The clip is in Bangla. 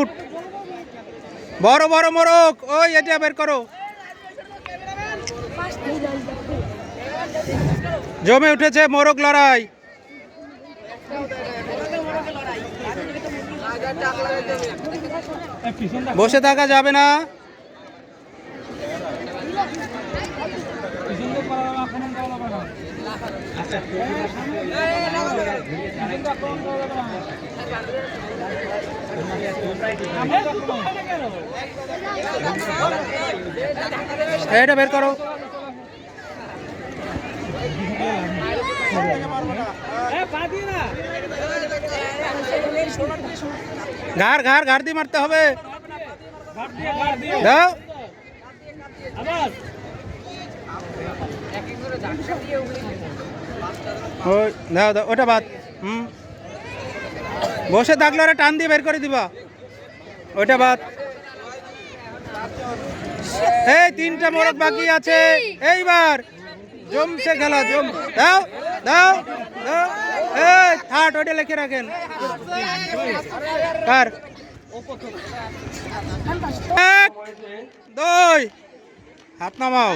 ফুট। বড় বড় মোরগ, ওই এটা বের করো। জমে উঠেছে মোরগ লড়াই। বসে থাকা যাবে না। এটা বের করো। ঘাড় ঘাড় ঘাড় দিয়ে মারতে হবে। দাও দাও দাও, ওটা বাদ। বসে থাকলে ওরা টান দিয়ে বের করে দিবা, ওইটা বাদ। এই 3টা মোরগ বাকি আছে, এইবার জমছে খেলা, জম। দাও দাও দাও, এই থার্ড ওইটা লিখে রাখেন। কার 1 2 হাত নামাও।